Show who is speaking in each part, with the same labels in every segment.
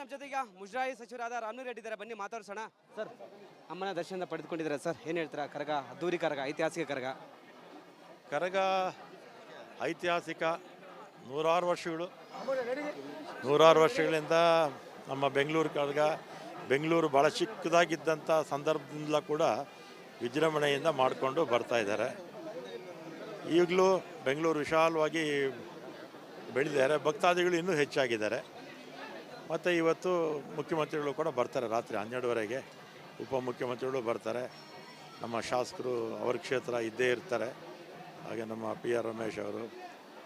Speaker 1: ನಮ್ಮ ಜೊತೆಗೆ ಮುಜರಾಯಿ ಸಚಿವರಾದ ರಾಮಲಿಂಗ ರೆಡ್ಡಿ ಇದ್ದಾರೆ, ಬನ್ನಿ ಮಾತಾಡ್ಸೋಣ. ಸರ್, ಅಮ್ಮನ ದರ್ಶನ ಪಡೆದುಕೊಂಡಿದ್ದಾರೆ ಸರ್, ಏನು ಹೇಳ್ತೀರಾ? ಕರಗ ಅದ್ದೂರಿ ಕರಗ, ಐತಿಹಾಸಿಕ ಕರಗ.
Speaker 2: ಕರಗ ಐತಿಹಾಸಿಕ, ನೂರಾರು ವರ್ಷಗಳಿಂದ ನಮ್ಮ ಬೆಂಗಳೂರು ಕರಗ, ಬೆಂಗಳೂರು ಭಾಳ ಚಿಕ್ಕದಾಗಿದ್ದಂಥ ಸಂದರ್ಭದಿಂದಲೂ ಕೂಡ ವಿಜೃಂಭಣೆಯಿಂದ ಮಾಡಿಕೊಂಡು ಬರ್ತಾ ಇದ್ದಾರೆ. ಈಗಲೂ ಬೆಂಗಳೂರು ವಿಶಾಲವಾಗಿ ಬೆಳೆದಿದ್ದಾರೆ, ಭಕ್ತಾದಿಗಳು ಇನ್ನೂ ಹೆಚ್ಚಾಗಿದ್ದಾರೆ. ಮತ್ತು ಇವತ್ತು ಮುಖ್ಯಮಂತ್ರಿಗಳು ಕೂಡ ಬರ್ತಾರೆ, ರಾತ್ರಿ 12:30ಗೆ ಉಪಮುಖ್ಯಮಂತ್ರಿಗಳು ಬರ್ತಾರೆ, ನಮ್ಮ ಶಾಸಕರು ಅವ್ರ ಕ್ಷೇತ್ರ ಇದ್ದೇ ಇರ್ತಾರೆ. ಹಾಗೆ ನಮ್ಮ PR ರಮೇಶ್ ಅವರು,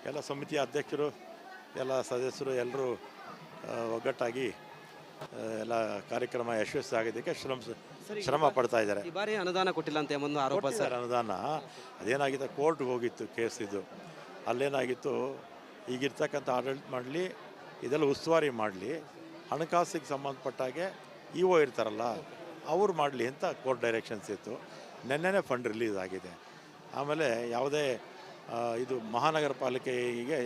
Speaker 2: ಎಲ್ಲ ಸಮಿತಿಯ ಅಧ್ಯಕ್ಷರು, ಎಲ್ಲ ಸದಸ್ಯರು ಎಲ್ಲರೂ ಒಗ್ಗಟ್ಟಾಗಿ ಎಲ್ಲ ಕಾರ್ಯಕ್ರಮ ಯಶಸ್ವಿ ಆಗೋದಕ್ಕೆ ಶ್ರಮ ಪಡ್ತಾ ಇದ್ದಾರೆ.
Speaker 1: ಈ ಬಾರಿ ಅನುದಾನ ಕೊಟ್ಟಿಲ್ಲ ಅಂತ ಒಂದು ಆರೋಪ ಸರ್.
Speaker 2: ಅನುದಾನ ಅದೇನಾಗಿತ್ತು, ಕೋರ್ಟ್ಗೆ ಹೋಗಿತ್ತು ಕೇಸ್. ಇದು ಅಲ್ಲೇನಾಗಿತ್ತು, ಈಗಿರ್ತಕ್ಕಂಥ ಆಡಳಿತ ಮಾಡಲಿ, ಇದೆಲ್ಲ ಉಸ್ತುವಾರಿ ಮಾಡಲಿ, ಹಣಕಾಸಿಗೆ ಸಂಬಂಧಪಟ್ಟಾಗೆ EO ಇರ್ತಾರಲ್ಲ ಅವ್ರು ಮಾಡಲಿ ಅಂತ ಕೋರ್ಟ್ ಡೈರೆಕ್ಷನ್ಸ್ ಇತ್ತು. ನೆನ್ನೆನೇ ಫಂಡ್ ರಿಲೀಸ್ ಆಗಿದೆ. ಆಮೇಲೆ ಯಾವುದೇ ಇದು ಮಹಾನಗರ ಪಾಲಿಕೆಗೆ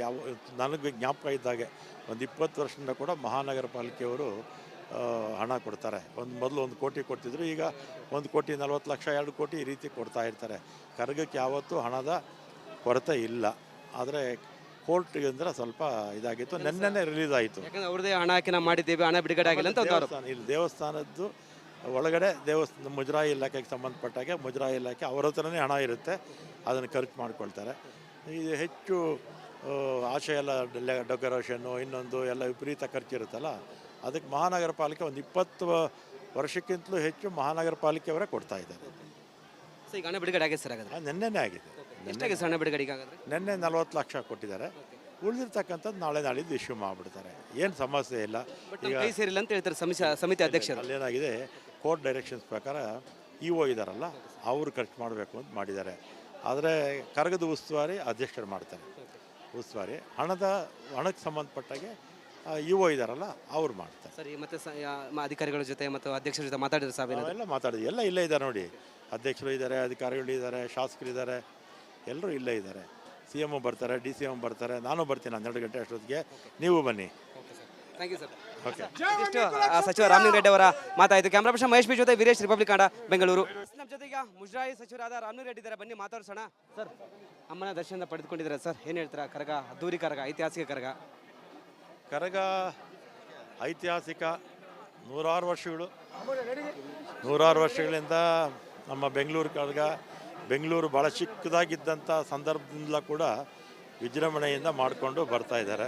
Speaker 2: ನನಗೆ ಜ್ಞಾಪಕ ಇದ್ದಾಗೆ ಒಂದು 20 ವರ್ಷದಿಂದ ಕೂಡ ಮಹಾನಗರ ಪಾಲಿಕೆಯವರು ಹಣ ಕೊಡ್ತಾರೆ. ಮೊದಲು 1 ಕೋಟಿ ಕೊಡ್ತಿದ್ರು, ಈಗ 1,40,00,000 2 ಕೋಟಿ ಈ ರೀತಿ ಕೊಡ್ತಾ ಇರ್ತಾರೆ. ಕರಗಕ್ಕೆ ಯಾವತ್ತೂ ಹಣದ ಕೊರತೆ ಇಲ್ಲ. ಆದರೆ ಕೋರ್ಟ್ಗೆ ಅಂದ್ರೆ ಸ್ವಲ್ಪ ಇದಾಗಿತ್ತು, ನೆನ್ನೆನೇ ರಿಲೀಸ್ ಆಯಿತು.
Speaker 1: ಯಾಕಂದ್ರೆ ಅವ್ರದೇ ಹಣ ಹಾಕಿ ನಾವು ಮಾಡಿದ್ದೀವಿ, ಹಣ ಬಿಡುಗಡೆ ಆಗಿಲ್ಲ ಅಂತ ಒಂದು ಆರೋಪ.
Speaker 2: ಇಲ್ಲಿ ದೇವಸ್ಥಾನದ್ದು ಒಳಗಡೆ ಮುಜರಾಯಿ ಇಲಾಖೆಗೆ ಸಂಬಂಧಪಟ್ಟಾಗೆ ಮುಜರಾಯಿ ಇಲಾಖೆ ಅವ್ರ ಹತ್ರನೇ ಹಣ ಇರುತ್ತೆ, ಅದನ್ನು ಖರ್ಚು ಮಾಡ್ಕೊಳ್ತಾರೆ. ಇದು ಹೆಚ್ಚು ಆಶೆ ಎಲ್ಲ ಡೆಕೋರೇಷನ್ನು ಇನ್ನೊಂದು ಎಲ್ಲ ವಿಪರೀತ ಖರ್ಚಿರುತ್ತಲ್ಲ, ಅದಕ್ಕೆ ಮಹಾನಗರ ಪಾಲಿಕೆ ಒಂದು 20 ವರ್ಷಕ್ಕಿಂತಲೂ ಹೆಚ್ಚು ಮಹಾನಗರ ಪಾಲಿಕೆಯವರೇ ಕೊಡ್ತಾ ಇದ್ದಾರೆ.
Speaker 1: ಸೊ ಈಗ ಹಣ ಬಿಡುಗಡೆ ಆಗಿದೆ ಸರ್? ಹಾಗಾದ್ರೆ
Speaker 2: ನೆನ್ನೆನೇ ಆಗಿದೆ.
Speaker 1: ಎಷ್ಟಾಗಿದೆ ಸರ್ ಹಣ ಬಿಡುಗಡೆ? ಹಾಗಾದ್ರೆ
Speaker 2: ನೆನ್ನೆ 40 ಲಕ್ಷ ಕೊಟ್ಟಿದ್ದಾರೆ. ಉಳಿದಿರ್ತಕ್ಕಂಥದ್ದು ನಾಳಿದ್ದು ಇಶ್ಯೂ ಮಾಡಿಬಿಡ್ತಾರೆ, ಏನು ಸಮಸ್ಯೆ ಇಲ್ಲ.
Speaker 1: ಈಗ ಕೈ ಸೇರಿಲ್ಲ ಅಂತ ಹೇಳ್ತಾರೆ ಸಮಿತಿ ಅಧ್ಯಕ್ಷರು.
Speaker 2: ಅಲ್ಲೇನಾಗಿದೆ, ಕೋರ್ಟ್ ಡೈರೆಕ್ಷನ್ಸ್ ಪ್ರಕಾರ EO ಇದ್ದಾರಲ್ಲ ಅವರು ಖರ್ಚು ಮಾಡಬೇಕು ಅಂತ ಮಾಡಿದ್ದಾರೆ. ಆದರೆ ಕರಗದ ಉಸ್ತುವಾರಿ ಅಧ್ಯಕ್ಷರು ಮಾಡ್ತಾರೆ. ಉಸ್ತುವಾರಿ ಹಣಕ್ಕೆ ಸಂಬಂಧಪಟ್ಟಾಗೆ EO ಇದ್ದಾರಲ್ಲ ಅವ್ರು ಮಾಡ್ತಾರೆ.
Speaker 1: ಸರಿ, ಮತ್ತೆ ಅಧಿಕಾರಿಗಳ ಜೊತೆ ಮತ್ತು ಅಧ್ಯಕ್ಷರ ಜೊತೆ ಮಾತಾಡಿದ್ರೆ ಸಾಬ್
Speaker 2: ಎಲ್ಲ ಮಾತಾಡಿದ್ವಿ, ಎಲ್ಲ ಇಲ್ಲೇ ಇದ್ದಾರೆ ನೋಡಿ. ಅಧ್ಯಕ್ಷರು ಇದ್ದಾರೆ, ಅಧಿಕಾರಿಗಳು ಇದ್ದಾರೆ, ಶಾಸಕರಿದ್ದಾರೆ, ಎಲ್ಲರೂ ಇಲ್ಲೇ ಇದ್ದಾರೆ. CM ಬರ್ತಾರೆ, DCM ಬರ್ತಾರೆ, ನಾನು ಬರ್ತೀನಿ 12 ಗಂಟೆ ಅಷ್ಟೊತ್ತಿಗೆ, ನೀವು ಬನ್ನಿ.
Speaker 1: Thank you sir.
Speaker 2: ಓಕೆ.
Speaker 1: ಇಷ್ಟು ಸಚಿವ ರಾಮಲಿಂಗ ರೆಡ್ಡಿ ಅವರ ಮಾತಾಯಿತು. ಕ್ಯಾಮ್ರಾ ಪರ್ಸನ್ ಮಹೇಶ್ ಬಿ ಜೊತೆ ವೀರೇಶ್, ರಿಪಬ್ಲಿಕ್ ಕನ್ನಡ, ಬೆಂಗಳೂರು. ನಮ್ಮ ಜೊತೆಗೆ ಮುಜರಾಯಿ ಸಚಿವರಾದ ರಾಮಲಿಂಗ ರೆಡ್ಡಿ ಇದ್ದಾರೆ, ಬನ್ನಿ ಮಾತಾಡ್ಸೋಣ. ಸರ್, ಅಮ್ಮನ ದರ್ಶನ ಪಡೆದುಕೊಂಡಿದ್ದಾರೆ ಸರ್, ಏನು ಹೇಳ್ತೀರಾ? ಕರಗ ಅದ್ದೂರಿ ಕರಗ, ಐತಿಹಾಸಿಕ ಕರಗ.
Speaker 2: ಕರಗ ಐತಿಹಾಸಿಕ, ನೂರಾರು ವರ್ಷಗಳಿಂದ ನಮ್ಮ ಬೆಂಗಳೂರು ಕರಗ, ಬೆಂಗಳೂರು ಭಾಳ ಚಿಕ್ಕದಾಗಿದ್ದಂಥ ಸಂದರ್ಭದಿಂದಲೂ ಕೂಡ ವಿಜೃಂಭಣೆಯಿಂದ ಮಾಡಿಕೊಂಡು ಬರ್ತಾ ಇದ್ದಾರೆ.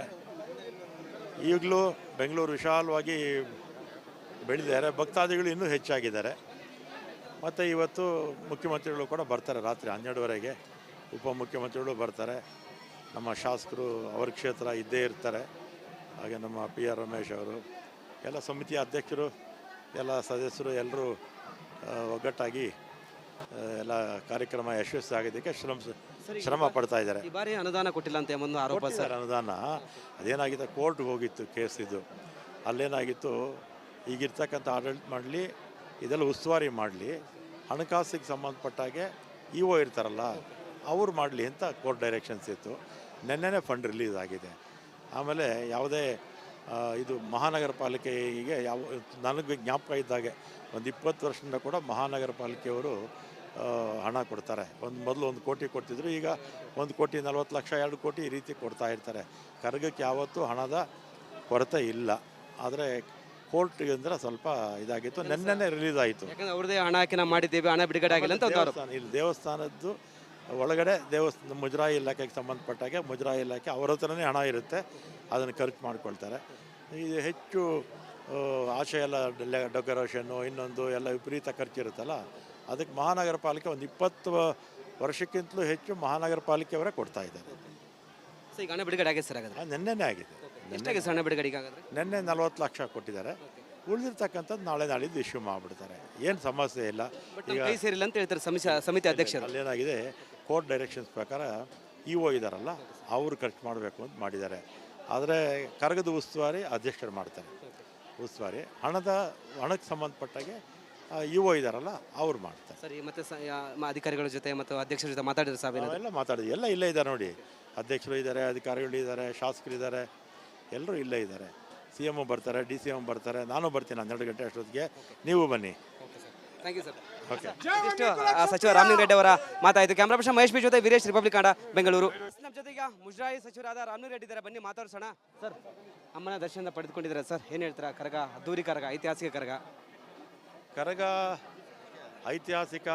Speaker 2: ಈಗಲೂ ಬೆಂಗಳೂರು ವಿಶಾಲವಾಗಿ ಬೆಳೆದಿದ್ದಾರೆ, ಭಕ್ತಾದಿಗಳು ಇನ್ನೂ ಹೆಚ್ಚಾಗಿದ್ದಾರೆ. ಮತ್ತು ಇವತ್ತು ಮುಖ್ಯಮಂತ್ರಿಗಳು ಕೂಡ ಬರ್ತಾರೆ, ರಾತ್ರಿ 12:30ಗೆ ಉಪಮುಖ್ಯಮಂತ್ರಿಗಳು ಬರ್ತಾರೆ, ನಮ್ಮ ಶಾಸಕರು ಅವ್ರ ಕ್ಷೇತ್ರ ಇದ್ದೇ ಇರ್ತಾರೆ. ಹಾಗೆ ನಮ್ಮ PR ರಮೇಶ್ ಅವರು, ಎಲ್ಲ ಸಮಿತಿಯ ಅಧ್ಯಕ್ಷರು, ಎಲ್ಲ ಸದಸ್ಯರು ಎಲ್ಲರೂ ಒಗ್ಗಟ್ಟಾಗಿ ಎಲ್ಲ ಕಾರ್ಯಕ್ರಮ ಯಶಸ್ವಿ ಆಗೋದಕ್ಕೆ ಶ್ರಮ ಪಡ್ತಾ ಇದ್ದಾರೆ.
Speaker 1: ಈ ಬಾರಿ ಅನುದಾನ ಕೊಟ್ಟಿಲ್ಲ ಅಂತ ಒಂದು ಆರೋಪ ಸರ್.
Speaker 2: ಅನುದಾನ ಅದೇನಾಗಿದೆ, ಕೋರ್ಟ್ಗೆ ಹೋಗಿತ್ತು ಕೇಸ್. ಇದು ಅಲ್ಲೇನಾಗಿತ್ತು, ಈಗಿರ್ತಕ್ಕಂಥ ಆಡಳಿತ ಮಾಡಲಿ, ಇದೆಲ್ಲ ಉಸ್ತುವಾರಿ ಮಾಡಲಿ, ಹಣಕಾಸಿಗೆ ಸಂಬಂಧಪಟ್ಟಾಗೆ EO ಇರ್ತಾರಲ್ಲ ಅವ್ರು ಮಾಡಲಿ ಅಂತ ಕೋರ್ಟ್ ಡೈರೆಕ್ಷನ್ಸ್ ಇತ್ತು. ನೆನ್ನೆನೇ ಫಂಡ್ ರಿಲೀಸ್ ಆಗಿದೆ. ಆಮೇಲೆ ಯಾವುದೇ ಇದು ಮಹಾನಗರ ಪಾಲಿಕೆಗೆ ನನಗೆ ಜ್ಞಾಪಕ ಇದ್ದಾಗೆ ಒಂದು 20 ವರ್ಷದಿಂದ ಕೂಡ ಮಹಾನಗರ ಪಾಲಿಕೆಯವರು ಹಣ ಕೊಡ್ತಾರೆ. ಮೊದಲು 1 ಕೋಟಿ ಕೊಡ್ತಿದ್ರು, ಈಗ 1,40,00,000 2 ಕೋಟಿ ಈ ರೀತಿ ಕೊಡ್ತಾ ಇರ್ತಾರೆ. ಕರಗಕ್ಕೆ ಯಾವತ್ತೂ ಹಣದ ಕೊರತೆ ಇಲ್ಲ. ಆದರೆ ಕೋರ್ಟ್ಗೆ ಅಂದ್ರೆ ಸ್ವಲ್ಪ ಇದಾಗಿತ್ತು, ನೆನ್ನೆನೇ ರಿಲೀಸ್ ಆಯಿತು.
Speaker 1: ಯಾಕಂದ್ರೆ ಅವ್ರದೇ ಹಣ ಹಾಕಿ ನಾವು ಮಾಡಿದ್ದೀವಿ, ಹಣ ಬಿಡುಗಡೆ ಆಗಿಲ್ಲ ಅಂತ ಒಂದು ಆರೋಪ.
Speaker 2: ಇಲ್ಲಿ ದೇವಸ್ಥಾನದ್ದು ಒಳಗಡೆ ಮುಜರಾಯಿ ಇಲಾಖೆಗೆ ಸಂಬಂಧಪಟ್ಟಾಗೆ ಮುಜರಾಯಿ ಇಲಾಖೆ ಅವ್ರ ಹತ್ರನೇ ಹಣ ಇರುತ್ತೆ, ಅದನ್ನು ಖರ್ಚು ಮಾಡ್ಕೊಳ್ತಾರೆ. ಇದು ಹೆಚ್ಚು ಆಶೆ ಎಲ್ಲ ಡೆಕೋರೇಷನ್ನು ಇನ್ನೊಂದು ಎಲ್ಲ ವಿಪರೀತ ಖರ್ಚಿರುತ್ತಲ್ಲ, ಅದಕ್ಕೆ ಮಹಾನಗರ ಪಾಲಿಕೆ ಒಂದು 20 ವರ್ಷಕ್ಕಿಂತಲೂ ಹೆಚ್ಚು ಮಹಾನಗರ ಪಾಲಿಕೆಯವರೇ ಕೊಡ್ತಾ ಇದ್ದಾರೆ.
Speaker 1: ಸೊ ಈಗ ಹಣ ಬಿಡುಗಡೆ ಆಗಿದೆ ಸರ್? ಹಾಗಾದ್ರೆ
Speaker 2: ನೆನ್ನೆನೇ ಆಗಿದೆ.
Speaker 1: ಎಷ್ಟಾಗಿದೆ ಹಣ ಬಿಡುಗಡೆ? ಹಾಗಾದ್ರೆ
Speaker 2: ನೆನ್ನೆ 40 ಲಕ್ಷ ಕೊಟ್ಟಿದ್ದಾರೆ. ಉಳಿದಿರ್ತಕ್ಕಂಥದ್ದು ನಾಳಿದ್ದು ಇಶ್ಯೂ ಮಾಡಿಬಿಡ್ತಾರೆ, ಏನು ಸಮಸ್ಯೆ ಇಲ್ಲ.
Speaker 1: ಈಗ ಕೈ ಸೇರಿಲ್ಲ ಅಂತ ಹೇಳ್ತಾರೆ ಸಮಿತಿ ಅಧ್ಯಕ್ಷರು.
Speaker 2: ಅಲ್ಲೇನಾಗಿದೆ, ಕೋರ್ಟ್ ಡೈರೆಕ್ಷನ್ಸ್ ಪ್ರಕಾರ EO ಇದ್ದಾರಲ್ಲ ಅವರು ಖರ್ಚು ಮಾಡಬೇಕು ಅಂತ ಮಾಡಿದ್ದಾರೆ. ಆದರೆ ಕರಗದ ಉಸ್ತುವಾರಿ ಅಧ್ಯಕ್ಷರು ಮಾಡ್ತಾರೆ. ಉಸ್ತುವಾರಿ ಹಣಕ್ಕೆ ಸಂಬಂಧಪಟ್ಟಾಗೆ EO ಇದ್ದಾರಲ್ಲ ಅವ್ರು ಮಾಡ್ತಾರೆ.
Speaker 1: ಸರಿ, ಮತ್ತೆ ಅಧಿಕಾರಿಗಳ ಜೊತೆ ಮತ್ತು ಅಧ್ಯಕ್ಷರ ಜೊತೆ ಮಾತಾಡಿದ್ರೆ ಸಾಬ್
Speaker 2: ಎಲ್ಲ ಮಾತಾಡಿದ್ವಿ, ಎಲ್ಲ ಇಲ್ಲೇ ಇದ್ದಾರೆ ನೋಡಿ. ಅಧ್ಯಕ್ಷರು ಇದ್ದಾರೆ, ಅಧಿಕಾರಿಗಳು ಇದ್ದಾರೆ, ಶಾಸಕರಿದ್ದಾರೆ, ಎಲ್ಲರೂ ಇಲ್ಲೇ ಇದ್ದಾರೆ. ಸಿ ಎಮ್ ಬರ್ತಾರೆ, ಡಿ ಸಿ ಎಮ್ ಬರ್ತಾರೆ, ನಾನು ಬರ್ತೀನಿ 12 ಗಂಟೆ ಅಷ್ಟೊತ್ತಿಗೆ, ನೀವು ಬನ್ನಿ.
Speaker 1: Thank you sir.
Speaker 2: ಓಕೆ.
Speaker 1: ಇದಿಷ್ಟು ಸಚಿವ ರಾಮಲಿಂಗಾರೆಡ್ಡಿ ಅವರ ಮಾತಾಯಿತು. ಕ್ಯಾಮ್ರಾ ಪರ್ಸನ್ ಮಹೇಶ್ ಬಿ ಜೊತೆ ವೀರೇಶ್, ರಿಪಬ್ಲಿಕ್ ಕನ್ನಡ, ಬೆಂಗಳೂರು. ನಮ್ಮ ಜೊತೆಗ ಮುಜರಾಯಿ ಸಚಿವರಾದ ರಾಮಲಿಂಗಾರೆಡ್ಡಿ ಇದ್ದಾರೆ, ಬನ್ನಿ ಮಾತಾಡ್ಸೋಣ. ಸರ್, ಅಮ್ಮನ ದರ್ಶನ ಪಡೆದುಕೊಂಡಿದ್ದಾರೆ ಸರ್, ಏನು ಹೇಳ್ತೀರಾ? ಕರಗ ಅದ್ದೂರಿ ಕರಗ, ಐತಿಹಾಸಿಕ ಕರಗ.
Speaker 2: ಕರಗ ಐತಿಹಾಸಿಕ,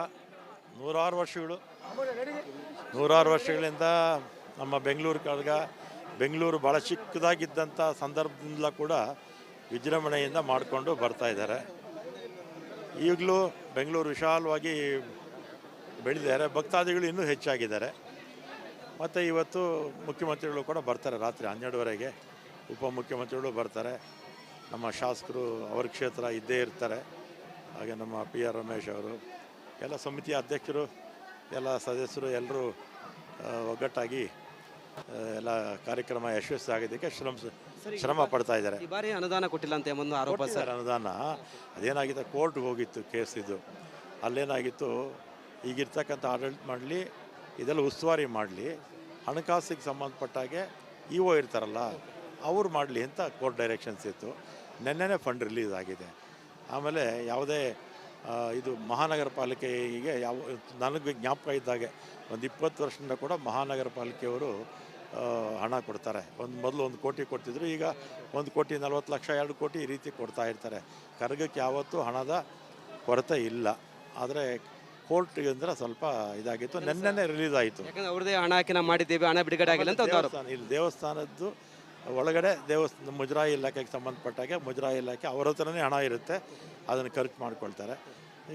Speaker 2: ನೂರಾರು ವರ್ಷಗಳಿಂದ ನಮ್ಮ ಬೆಂಗಳೂರು ಕರಗ, ಬೆಂಗಳೂರು ಭಾಳ ಚಿಕ್ಕದಾಗಿದ್ದಂಥ ಸಂದರ್ಭದಿಂದಲೂ ಕೂಡ ವಿಜೃಂಭಣೆಯಿಂದ ಮಾಡಿಕೊಂಡು ಬರ್ತಾ ಇದ್ದಾರೆ. ಈಗಲೂ ಬೆಂಗಳೂರು ವಿಶಾಲವಾಗಿ ಬೆಳೆದಿದ್ದಾರೆ, ಭಕ್ತಾದಿಗಳು ಇನ್ನೂ ಹೆಚ್ಚಾಗಿದ್ದಾರೆ. ಮತ್ತು ಇವತ್ತು ಮುಖ್ಯಮಂತ್ರಿಗಳು ಕೂಡ ಬರ್ತಾರೆ, ರಾತ್ರಿ 12ವರೆಗೆ ಉಪಮುಖ್ಯಮಂತ್ರಿಗಳು ಬರ್ತಾರೆ, ನಮ್ಮ ಶಾಸಕರು ಅವ್ರ ಕ್ಷೇತ್ರ ಇದ್ದೇ ಇರ್ತಾರೆ. ಹಾಗೆ ನಮ್ಮ ಪಿ ಆರ್ ರಮೇಶ್ ಅವರು, ಎಲ್ಲ ಸಮಿತಿಯ ಅಧ್ಯಕ್ಷರು, ಎಲ್ಲ ಸದಸ್ಯರು ಎಲ್ಲರೂ ಒಗ್ಗಟ್ಟಾಗಿ ಎಲ್ಲ ಕಾರ್ಯಕ್ರಮ ಯಶಸ್ವಿ ಆಗೋದಕ್ಕೆ ಶ್ರಮ ಪಡ್ತಾ ಇದ್ದಾರೆ.
Speaker 1: ಈ ಬಾರಿ ಅನುದಾನ ಕೊಟ್ಟಿಲ್ಲ ಅಂತ ಒಂದು ಆರೋಪ ಸರ್.
Speaker 2: ಅನುದಾನ ಅದೇನಾಗಿದೆ, ಕೋರ್ಟ್ಗೆ ಹೋಗಿತ್ತು ಕೇಸ್ ಇದು. ಅಲ್ಲೇನಾಗಿತ್ತು, ಈಗಿರ್ತಕ್ಕಂಥ ಆಡಳಿತ ಮಾಡಲಿ, ಇದೆಲ್ಲ ಉಸ್ತುವಾರಿ ಮಾಡಲಿ, ಹಣಕಾಸಿಗೆ ಸಂಬಂಧಪಟ್ಟಾಗೆ ಇ ಒ ಇರ್ತಾರಲ್ಲ ಅವ್ರು ಮಾಡಲಿ ಅಂತ ಕೋರ್ಟ್ ಡೈರೆಕ್ಷನ್ಸ್ ಇತ್ತು. ನೆನ್ನೆನೇ ಫಂಡ್ ರಿಲೀಸ್ ಆಗಿದೆ. ಆಮೇಲೆ ಯಾವುದೇ ಇದು ಮಹಾನಗರ ಪಾಲಿಕೆಗೆ ನನಗೆ ಜ್ಞಾಪಕ ಇದ್ದಾಗೆ ಒಂದು 20 ವರ್ಷದಿಂದ ಕೂಡ ಮಹಾನಗರ ಪಾಲಿಕೆಯವರು ಹಣ ಕೊಡ್ತಾರೆ. ಮೊದಲು 1 ಕೋಟಿ ಕೊಡ್ತಿದ್ರು, ಈಗ 1,40,00,000 2 ಕೋಟಿ ಈ ರೀತಿ ಕೊಡ್ತಾ ಇರ್ತಾರೆ. ಕರಗಕ್ಕೆ ಯಾವತ್ತೂ ಹಣದ ಕೊರತೆ ಇಲ್ಲ. ಆದರೆ ಕೋರ್ಟ್ಗೆ ಅಂದರೆ ಸ್ವಲ್ಪ ಇದಾಗಿತ್ತು, ನೆನ್ನೆನೇ ರಿಲೀಸ್ ಆಯಿತು.
Speaker 1: ಯಾಕಂದ್ರೆ ಅವ್ರದೇ ಹಣ ಹಾಕಿ ನಾವು ಮಾಡಿದ್ದೇವೆ, ಹಣ ಬಿಡುಗಡೆ ಆಗಿಲ್ಲ ಅಂತ.
Speaker 2: ಇಲ್ಲಿ ದೇವಸ್ಥಾನದ್ದು ಒಳಗಡೆ ಮುಜರಾಯಿ ಇಲಾಖೆಗೆ ಸಂಬಂಧಪಟ್ಟಾಗೆ ಮುಜರಾಯಿ ಇಲಾಖೆ ಅವ್ರ ಹತ್ರನೇ ಹಣ ಇರುತ್ತೆ, ಅದನ್ನು ಖರ್ಚು ಮಾಡ್ಕೊಳ್ತಾರೆ.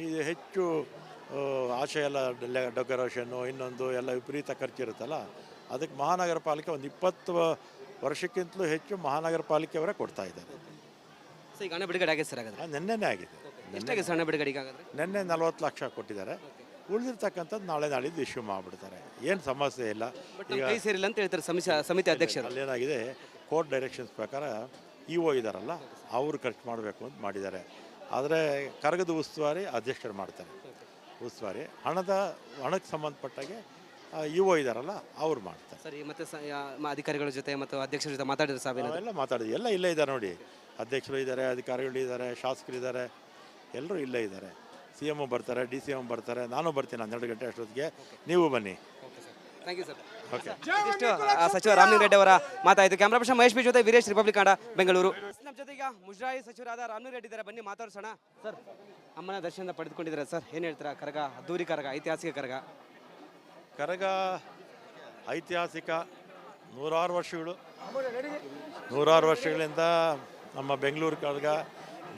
Speaker 2: ಇದು ಹೆಚ್ಚು ಆಶೆ ಎಲ್ಲ ಡೆಕೋರೇಷನ್ನು ಇನ್ನೊಂದು ಎಲ್ಲ ವಿಪರೀತ ಖರ್ಚಿರುತ್ತಲ್ಲ, ಅದಕ್ಕೆ ಮಹಾನಗರ ಪಾಲಿಕೆ ಒಂದು 20 ವರ್ಷಕ್ಕಿಂತಲೂ ಹೆಚ್ಚು ಮಹಾನಗರ ಪಾಲಿಕೆಯವರೇ ಕೊಡ್ತಾ ಇದ್ದಾರೆ.
Speaker 1: ಈಗ ಹಣ ಬಿಡುಗಡೆ ಆಗಿದೆ ಸರ್? ಹಾಗಾದ್ರೆ
Speaker 2: ನೆನ್ನೆನೇ ಆಗಿದೆ.
Speaker 1: ಎಷ್ಟಾಗಿದೆ ಹಣ ಬಿಡುಗಡೆ? ಆಗಾದ್ರೆ
Speaker 2: ನೆನ್ನೆ 40 ಲಕ್ಷ ಕೊಟ್ಟಿದ್ದಾರೆ. ಉಳಿದಿರ್ತಕ್ಕಂಥದ್ದು ನಾಳೆ ನಾಳಿದ್ದು ಇಶ್ಯೂ ಮಾಡಿಬಿಡ್ತಾರೆ, ಏನು ಸಮಸ್ಯೆ ಇಲ್ಲ.
Speaker 1: ಈಗ ಕೈ ಸೇರಿಲ್ಲ ಅಂತ ಹೇಳ್ತಾರೆ ಸಮಿತಿ ಅಧ್ಯಕ್ಷರು.
Speaker 2: ಅಲ್ಲೇನಾಗಿದೆ, ಕೋರ್ಟ್ ಡೈರೆಕ್ಷನ್ಸ್ ಪ್ರಕಾರ ಇ ಒ ಇದ್ದಾರಲ್ಲ ಅವರು ಖರ್ಚು ಮಾಡಬೇಕು ಅಂತ ಮಾಡಿದ್ದಾರೆ. ಆದರೆ ಕರಗದ ಉಸ್ತುವಾರಿ ಅಧ್ಯಕ್ಷರು ಮಾಡ್ತಾರೆ. ಉಸ್ತುವಾರಿ ಹಣಕ್ಕೆ ಸಂಬಂಧಪಟ್ಟಾಗೆ ಇ ಒ ಇದ್ದಾರಲ್ಲ ಅವ್ರು ಮಾಡ್ತಾರೆ.
Speaker 1: ಸರಿ, ಮತ್ತೆ ಅಧಿಕಾರಿಗಳ ಜೊತೆ ಮತ್ತು ಅಧ್ಯಕ್ಷರ ಜೊತೆ ಮಾತಾಡಿದ್ರೆ ಸಾವೇನು?
Speaker 2: ಎಲ್ಲ ಮಾತಾಡಿದ್ವಿ, ಎಲ್ಲ ಇಲ್ಲೇ ಇದ್ದಾರೆ ನೋಡಿ. ಅಧ್ಯಕ್ಷರು ಇದ್ದಾರೆ, ಅಧಿಕಾರಿಗಳು ಇದ್ದಾರೆ, ಶಾಸಕರು ಇದ್ದಾರೆ, ಎಲ್ಲರೂ ಇಲ್ಲೇ ಇದ್ದಾರೆ. ಸಿ ಎಮ್ ಬರ್ತಾರೆ, ಡಿ ಸಿ ಎಮ್ ಬರ್ತಾರೆ, ನಾನು ಬರ್ತೀನಿ 12 ಗಂಟೆ ಅಷ್ಟೊತ್ತಿಗೆ, ನೀವು ಬನ್ನಿ.
Speaker 1: Thank you sir.
Speaker 2: ಓಕೆ.
Speaker 1: ಇದಿಷ್ಟು ಸಚಿವ ರಾಮಲಿಂಗಾರೆಡ್ಡಿ ಅವರ ಮಾತಾಯಿತು. ಕ್ಯಾಮ್ರಾ ಪರ್ಸನ್ ಮಹೇಶ್ ಬಿ ಜೊತೆ ವೀರೇಶ್, ರಿಪಬ್ಲಿಕ್ ಕನ್ನಡ, ಬೆಂಗಳೂರು. ನಮ್ಮ ಜೊತೆಗ ಮುಜರಾಯಿ ಸಚಿವರಾದ ರಾಮಲಿಂಗಾರೆಡ್ಡಿ ಇದ್ದಾರೆ, ಬನ್ನಿ ಮಾತಾಡ್ಸೋಣ. ಸರ್, ಅಮ್ಮನ ದರ್ಶನ ಪಡೆದುಕೊಂಡಿದ್ದಾರೆ ಸರ್, ಏನು ಹೇಳ್ತೀರಾ? ಕರಗ ಅದ್ದೂರಿ ಕರಗ, ಐತಿಹಾಸಿಕ ಕರಗ.
Speaker 2: ಕರಗ ಐತಿಹಾಸಿಕ, ನೂರಾರು ವರ್ಷಗಳಿಂದ ನಮ್ಮ ಬೆಂಗಳೂರು ಕರಗ,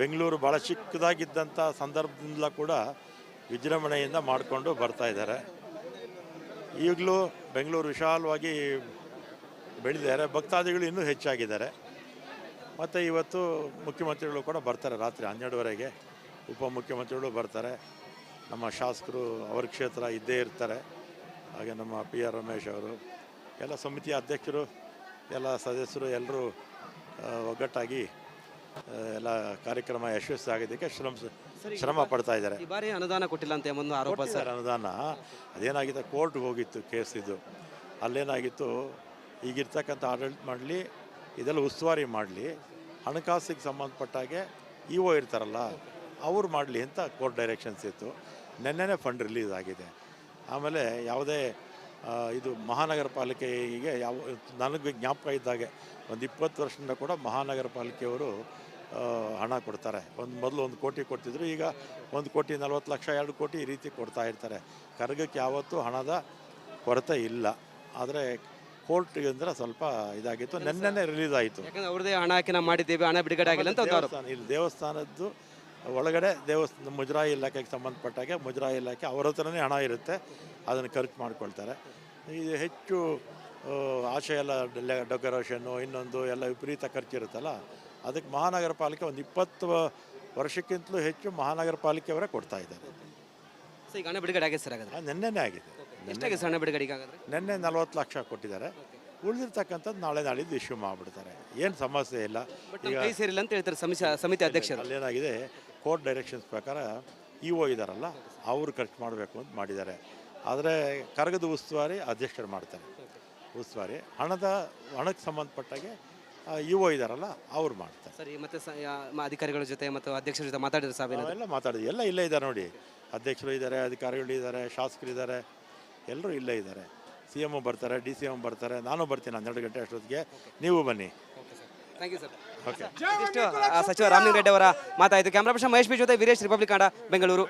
Speaker 2: ಬೆಂಗಳೂರು ಭಾಳ ಚಿಕ್ಕದಾಗಿದ್ದಂಥ ಸಂದರ್ಭದಿಂದಲೂ ಕೂಡ ವಿಜೃಂಭಣೆಯಿಂದ ಮಾಡಿಕೊಂಡು ಬರ್ತಾ ಇದ್ದಾರೆ. ಈಗಲೂ ಬೆಂಗಳೂರು ವಿಶಾಲವಾಗಿ ಬೆಳೆದಿದ್ದಾರೆ, ಭಕ್ತಾದಿಗಳು ಇನ್ನೂ ಹೆಚ್ಚಾಗಿದ್ದಾರೆ. ಮತ್ತು ಇವತ್ತು ಮುಖ್ಯಮಂತ್ರಿಗಳು ಕೂಡ ಬರ್ತಾರೆ, ರಾತ್ರಿ 12ವರೆಗೆ ಉಪಮುಖ್ಯಮಂತ್ರಿಗಳು ಬರ್ತಾರೆ, ನಮ್ಮ ಶಾಸಕರು ಅವ್ರ ಕ್ಷೇತ್ರ ಇದ್ದೇ ಇರ್ತಾರೆ. ಹಾಗೆ ನಮ್ಮ ಪಿ ಆರ್ ರಮೇಶ್ ಅವರು, ಎಲ್ಲ ಸಮಿತಿಯ ಅಧ್ಯಕ್ಷರು, ಎಲ್ಲ ಸದಸ್ಯರು ಎಲ್ಲರೂ ಒಗ್ಗಟ್ಟಾಗಿ ಎಲ್ಲ ಕಾರ್ಯಕ್ರಮ ಯಶಸ್ವಿ ಆಗೋದಕ್ಕೆ ಶ್ರಮ ಪಡ್ತಾ ಇದ್ದಾರೆ.
Speaker 1: ಈ ಬಾರಿ ಅನುದಾನ ಕೊಟ್ಟಿಲ್ಲ ಅಂತ ಒಂದು ಆರೋಪ ಸರ್.
Speaker 2: ಅನುದಾನ ಅದೇನಾಗಿದೆ, ಕೋರ್ಟ್ಗೆ ಹೋಗಿತ್ತು ಕೇಸ್ ಇದು. ಅಲ್ಲೇನಾಗಿತ್ತು, ಈಗಿರ್ತಕ್ಕಂಥ ಆಡಳಿತ ಮಾಡಲಿ, ಇದೆಲ್ಲ ಉಸ್ತುವಾರಿ ಮಾಡಲಿ, ಹಣಕಾಸಿಗೆ ಸಂಬಂಧಪಟ್ಟಾಗೆ ಇ ಒ ಇರ್ತಾರಲ್ಲ ಅವ್ರು ಮಾಡಲಿ ಅಂತ ಕೋರ್ಟ್ ಡೈರೆಕ್ಷನ್ಸ್ ಇತ್ತು. ನೆನ್ನೆನೇ ಫಂಡ್ ರಿಲೀಸ್ ಆಗಿದೆ. ಆಮೇಲೆ ಯಾವುದೇ ಇದು ಮಹಾನಗರ ಪಾಲಿಕೆಗೆ ನನಗೆ ಜ್ಞಾಪಕ ಇದ್ದಾಗೆ ಒಂದು 20 ವರ್ಷದಿಂದ ಕೂಡ ಮಹಾನಗರ ಪಾಲಿಕೆಯವರು ಹಣ ಕೊಡ್ತಾರೆ. ಮೊದಲು 1 ಕೋಟಿ ಕೊಡ್ತಿದ್ರು, ಈಗ 1,40,00,000 2 ಕೋಟಿ ಈ ರೀತಿ ಕೊಡ್ತಾ ಇರ್ತಾರೆ. ಕರಗಕ್ಕೆ ಯಾವತ್ತೂ ಹಣದ ಕೊರತೆ ಇಲ್ಲ. ಆದರೆ ಕೋರ್ಟ್ಗೆ ಅಂದರೆ ಸ್ವಲ್ಪ ಇದಾಗಿತ್ತು, ನೆನ್ನೆನೇ ರಿಲೀಸ್ ಆಯಿತು.
Speaker 1: ಯಾಕಂದ್ರೆ ಅವ್ರದೇ ಹಣ ಹಾಕಿ ನಾವು ಮಾಡಿದ್ದೇವೆ, ಹಣ ಬಿಡುಗಡೆ ಆಗಿಲ್ಲ ಅಂತ.
Speaker 2: ಇಲ್ಲಿ ದೇವಸ್ಥಾನದ್ದು ಒಳಗಡೆ ಮುಜರಾಯಿ ಇಲಾಖೆಗೆ ಸಂಬಂಧಪಟ್ಟಾಗೆ ಮುಜರಾಯಿ ಇಲಾಖೆ ಅವ್ರ ಹತ್ರನೇ ಹಣ ಇರುತ್ತೆ, ಅದನ್ನು ಖರ್ಚು ಮಾಡ್ಕೊಳ್ತಾರೆ. ಇದು ಹೆಚ್ಚು ಆಶೆ ಎಲ್ಲ ಡೆಕೋರೇಷನ್ನು ಇನ್ನೊಂದು ಎಲ್ಲ ವಿಪರೀತ ಖರ್ಚಿರುತ್ತಲ್ಲ, ಅದಕ್ಕೆ ಮಹಾನಗರ ಪಾಲಿಕೆ ಒಂದು 20 ವರ್ಷಕ್ಕಿಂತಲೂ ಹೆಚ್ಚು ಮಹಾನಗರ ಪಾಲಿಕೆಯವರೇ ಕೊಡ್ತಾ ಇದ್ದಾರೆ.
Speaker 1: ಈಗ ಹಣ ಬಿಡುಗಡೆ ಆಗಿದೆ ಸರ್? ಹಾಗಾದ್ರೆ
Speaker 2: ನೆನ್ನೆನೇ ಆಗಿದೆ.
Speaker 1: ಎಷ್ಟಾಗಿದೆ ಹಣ ಬಿಡುಗಡೆ? ಆಗಾದ್ರೆ
Speaker 2: ನೆನ್ನೆ 40 ಲಕ್ಷ ಕೊಟ್ಟಿದ್ದಾರೆ. ಉಳಿದಿರ್ತಕ್ಕಂಥದ್ದು ನಾಳೆ ನಾಳಿದ್ದು ಇಶ್ಯೂ ಮಾಡಿಬಿಡ್ತಾರೆ, ಏನು ಸಮಸ್ಯೆ ಇಲ್ಲ.
Speaker 1: ಈಗ ಕೈ ಸೇರಿಲ್ಲ ಅಂತ ಹೇಳ್ತಾರೆ ಸಮಿತಿ ಅಧ್ಯಕ್ಷರು.
Speaker 2: ಅಲ್ಲೇನಾಗಿದೆ, ಕೋರ್ಟ್ ಡೈರೆಕ್ಷನ್ಸ್ ಪ್ರಕಾರ ಇ ಒ ಇದ್ದಾರಲ್ಲ ಅವರು ಖರ್ಚು ಮಾಡಬೇಕು ಅಂತ ಮಾಡಿದ್ದಾರೆ. ಆದರೆ ಕರಗದ ಉಸ್ತುವಾರಿ ಅಧ್ಯಕ್ಷರು ಮಾಡ್ತಾರೆ. ಉಸ್ತುವಾರಿ ಹಣಕ್ಕೆ ಸಂಬಂಧಪಟ್ಟಾಗೆ ಇ ಒ ಇದ್ದಾರಲ್ಲ ಅವ್ರು ಮಾಡ್ತಾರೆ.
Speaker 1: ಸರಿ, ಮತ್ತೆ ಅಧಿಕಾರಿಗಳ ಜೊತೆ ಮತ್ತು ಅಧ್ಯಕ್ಷರ ಜೊತೆ ಮಾತಾಡಿದ್ರು ಸಭೆ?
Speaker 2: ನಾವೆಲ್ಲ ಮಾತಾಡಿದ್ವಿ, ಎಲ್ಲ ಇಲ್ಲೇ ಇದ್ದಾರೆ ನೋಡಿ, ಅಧ್ಯಕ್ಷರು ಇದ್ದಾರೆ, ಅಧಿಕಾರಿಗಳು ಇದ್ದಾರೆ, ಶಾಸಕರು ಇದ್ದಾರೆ, ಎಲ್ಲರೂ ಇಲ್ಲೇ ಇದ್ದಾರೆ. ಸಿ ಎಮ್ ಬರ್ತಾರೆ, ಡಿ ಸಿ ಎಮ್ ಬರ್ತಾರೆ, ನಾನು ಬರ್ತೀನಿ 12 ಗಂಟೆ ಅಷ್ಟೊತ್ತಿಗೆ, ನೀವು ಬನ್ನಿ.
Speaker 1: Thank you sir.
Speaker 2: ಓಕೆ.
Speaker 1: ಇದಿಷ್ಟು ಸಚಿವ ರಾಮಲಿಂಗಾರೆಡ್ಡಿ ಅವರ ಮಾತಾಯಿತು. ಕ್ಯಾಮ್ರಾ ಪರ್ಸನ್ ಮಹೇಶ್ ಬಿ ಜೊತೆ ವೀರೇಶ್, ರಿಪಬ್ಲಿಕ್ ಕನ್ನಡ, ಬೆಂಗಳೂರು.